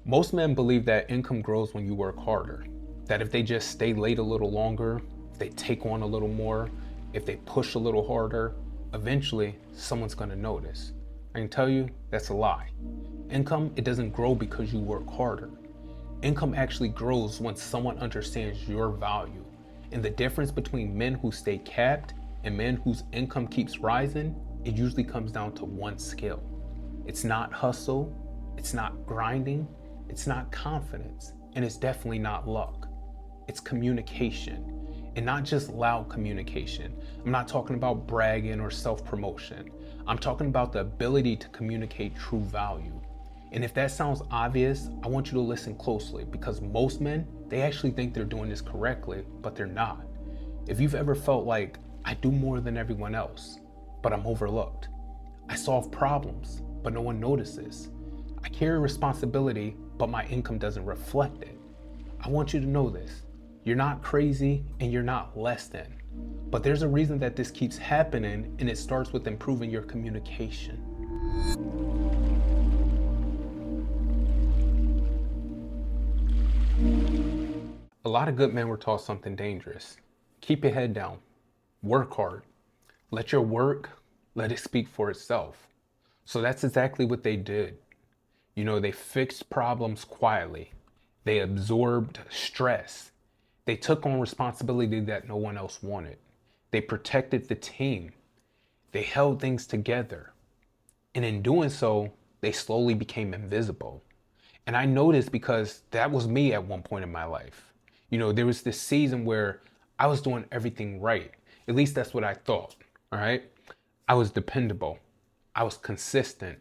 Most men believe that income grows when you work harder, that if they just stay late a little longer, if they take on a little more, if they push a little harder, eventually someone's gonna notice. I can tell you that's a lie. Income, it doesn't grow because you work harder. Income actually grows when someone understands your value. And the difference between men who stay capped and men whose income keeps rising, it usually comes down to one skill. It's not hustle, it's not grinding, it's not confidence, and it's definitely not luck. It's communication, and not just loud communication. I'm not talking about bragging or self-promotion. I'm talking about the ability to communicate true value. And if that sounds obvious, I want you to listen closely, because most men, they actually think they're doing this correctly, but they're not. If you've ever felt like, I do more than everyone else, but I'm overlooked. I solve problems, but no one notices. I carry responsibility, but my income doesn't reflect it. I want you to know this. You're not crazy and you're not less than. But there's a reason that this keeps happening, and it starts with improving your communication. A lot of good men were taught something dangerous. Keep your head down. Work hard. Let your work, let it speak for itself. So that's exactly what they did. They fixed problems quietly. They absorbed stress. They took on responsibility that no one else wanted. They protected the team. They held things together. And in doing so, they slowly became invisible. And I noticed because that was me at one point in my life. There was this season where I was doing everything right. At least that's what I thought, all right? I was dependable. I was consistent.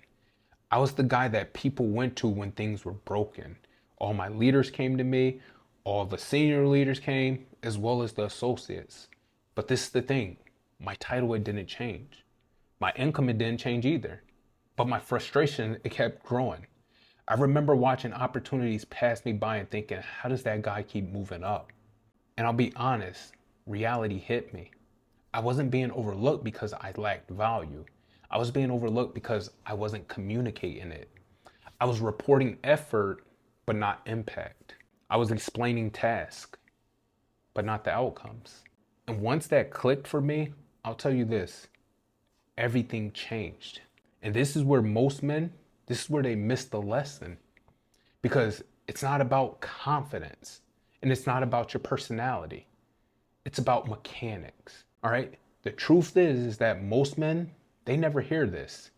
I was the guy that people went to when things were broken. All my leaders came to me, all the senior leaders came, as well as the associates. But this is the thing, my title, it didn't change. My income, it didn't change either. But my frustration, it kept growing. I remember watching opportunities pass me by and thinking, how does that guy keep moving up? And I'll be honest, reality hit me. I wasn't being overlooked because I lacked value. I was being overlooked because I wasn't communicating it. I was reporting effort, but not impact. I was explaining tasks, but not the outcomes. And once that clicked for me, I'll tell you this, everything changed. And this is where most men, this is where they miss the lesson, because it's not about confidence and it's not about your personality. It's about mechanics, all right? The truth is that most men, they never hear this.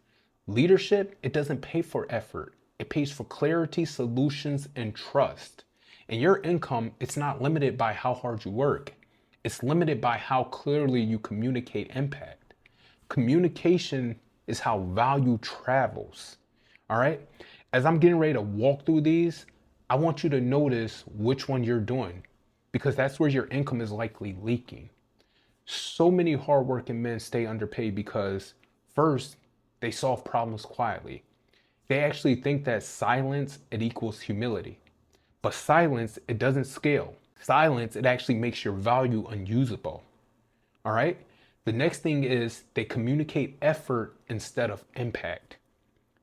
Leadership, it doesn't pay for effort. It pays for clarity, solutions, and trust. And your income, it's not limited by how hard you work. It's limited by how clearly you communicate impact. Communication is how value travels. All right? As I'm getting ready to walk through these, I want you to notice which one you're doing, because that's where your income is likely leaking. So many hardworking men stay underpaid because, first, they solve problems quietly. They actually think that silence, it equals humility. But silence, it doesn't scale. Silence, it actually makes your value unusable. All right? The next thing is they communicate effort instead of impact.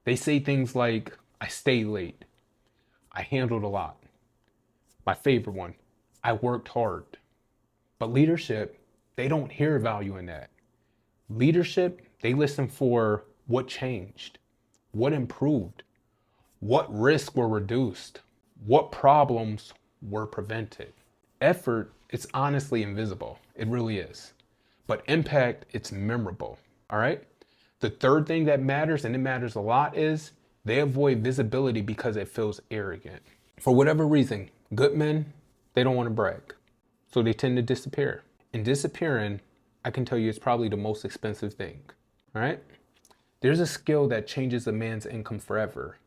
They say things like, I stayed late. I handled a lot. My favorite one, I worked hard. But leadership, they don't hear value in that. Leadership, they listen for what changed, what improved, what risks were reduced, what problems were prevented. Effort, it's honestly invisible. It really is. But impact, it's memorable. All right? The third thing that matters, and it matters a lot, is they avoid visibility because it feels arrogant. For whatever reason, good men, they don't want to brag. So they tend to disappear. And disappearing, I can tell you, it's probably the most expensive thing. All right? There's a skill that changes a man's income forever.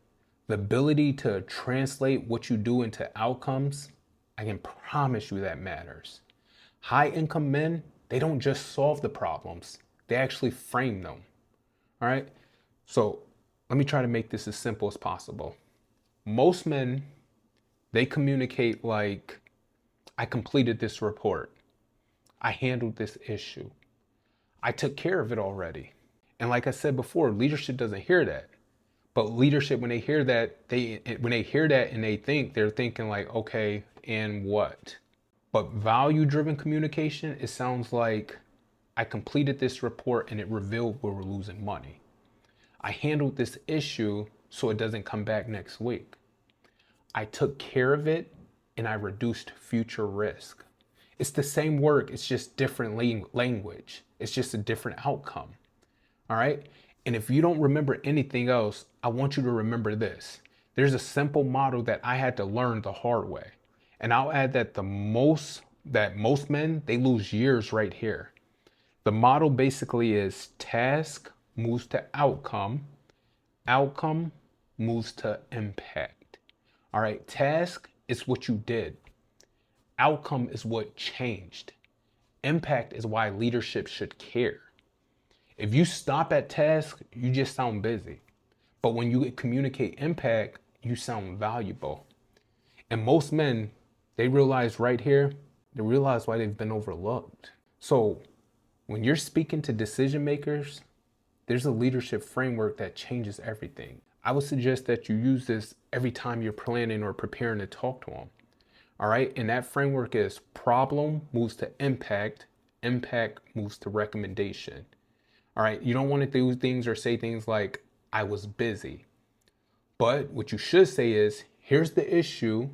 The ability to translate what you do into outcomes, I can promise you that matters. High income men, they don't just solve the problems, they actually frame them. All right? So let me try to make this as simple as possible. Most men, they communicate like, I completed this report. I handled this issue. I took care of it already. And like I said before, leadership doesn't hear that. But leadership, when they hear that, and they think, they're thinking like, okay, and what? But value-driven communication, it sounds like I completed this report and it revealed where we're losing money. I handled this issue so it doesn't come back next week. I took care of it and I reduced future risk. It's the same work, it's just different language. It's just a different outcome. All right? And if you don't remember anything else, I want you to remember this. There's a simple model that I had to learn the hard way. And I'll add that most men, they lose years right here. The model basically is task moves to outcome, outcome moves to impact. All right, task is what you did. Outcome is what changed. Impact is why leadership should care. If you stop at task, you just sound busy. But when you communicate impact, you sound valuable. And most men, they realize right here, they realize why they've been overlooked. So when you're speaking to decision makers, there's a leadership framework that changes everything. I would suggest that you use this every time you're planning or preparing to talk to them. All right, and that framework is problem moves to impact, impact moves to recommendation. All right, you don't want to do things or say things like, I was busy. But what you should say is, here's the issue,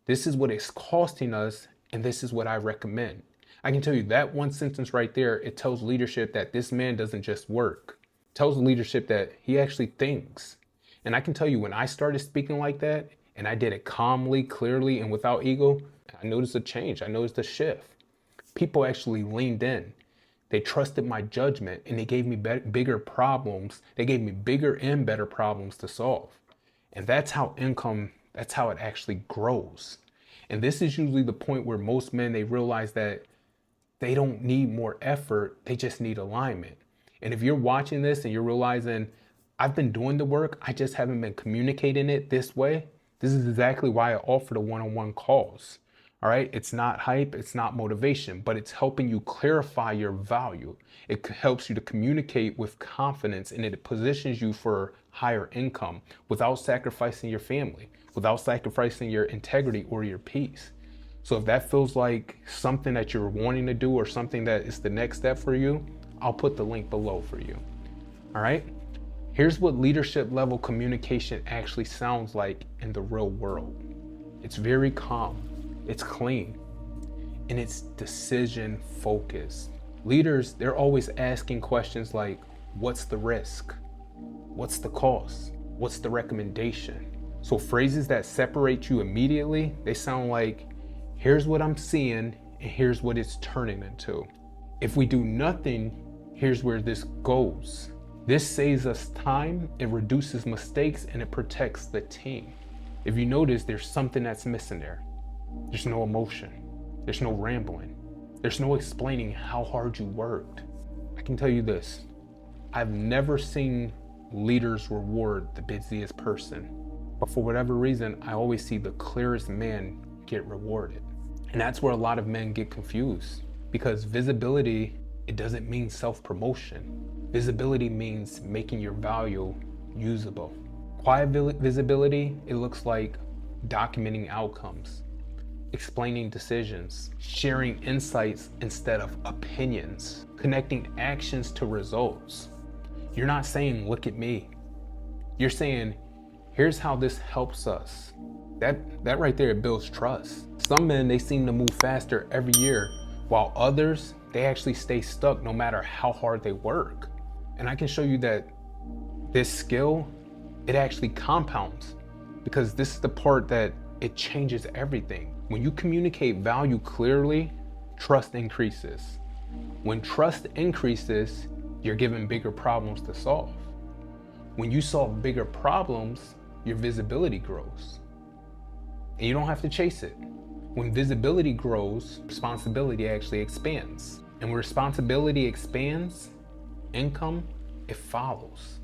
this is what it's costing us, and this is what I recommend. I can tell you that one sentence right there, it tells leadership that this man doesn't just work. It tells leadership that he actually thinks. And I can tell you, when I started speaking like that, and I did it calmly, clearly, and without ego, I noticed a change. I noticed a shift. People actually leaned in. They trusted my judgment, and they gave me bigger problems. They gave me bigger and better problems to solve. And that's how it actually grows. And this is usually the point where most men, they realize that they don't need more effort, they just need alignment. And if you're watching this and you're realizing, I've been doing the work, I just haven't been communicating it this way, this is exactly why I offer the one-on-one calls. All right, it's not hype, it's not motivation, but it's helping you clarify your value. It helps you to communicate with confidence, and it positions you for higher income without sacrificing your family, without sacrificing your integrity or your peace. So if that feels like something that you're wanting to do or something that is the next step for you, I'll put the link below for you. All right, here's what leadership level communication actually sounds like in the real world. It's very calm. It's clean, and it's decision focused. Leaders, they're always asking questions like, what's the risk? What's the cost? What's the recommendation? So phrases that separate you immediately, they sound like, here's what I'm seeing, and here's what it's turning into. If we do nothing, here's where this goes. This saves us time, it reduces mistakes, and it protects the team. If you notice, there's something that's missing there. There's no emotion. There's no rambling. There's no explaining how hard you worked. I can tell you this, I've never seen leaders reward the busiest person, but for whatever reason, I always see the clearest man get rewarded. And that's where a lot of men get confused, because visibility, it doesn't mean self-promotion. Visibility means making your value usable. Quiet visibility, it looks like documenting outcomes, explaining decisions, sharing insights instead of opinions, connecting actions to results. You're not saying, look at me. You're saying, here's how this helps us. That right there, it builds trust. Some men, they seem to move faster every year, while others, they actually stay stuck no matter how hard they work. And I can show you that this skill, it actually compounds, because this is the part that it changes everything. When you communicate value clearly, trust increases. When trust increases, you're given bigger problems to solve. When you solve bigger problems, your visibility grows. And you don't have to chase it. When visibility grows, responsibility actually expands. And when responsibility expands, income, it follows.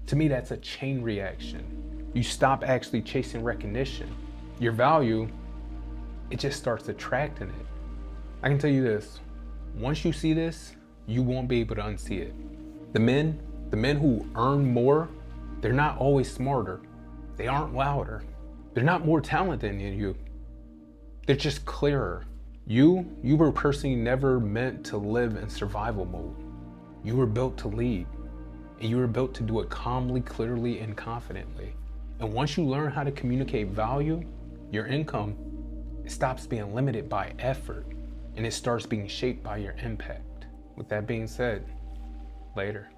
To me, that's a chain reaction. You stop actually chasing recognition. Your value, it just starts attracting it. I can tell you this, once you see this, you won't be able to unsee it. The men who earn more, They're not always smarter. They aren't louder. They're not more talented than you. They're just clearer. You were a person you never meant to live in survival mode. You were built to lead, and you were built to do it calmly, clearly, and confidently. And once you learn how to communicate value, your income, it stops being limited by effort, and it starts being shaped by your impact. With that being said, later.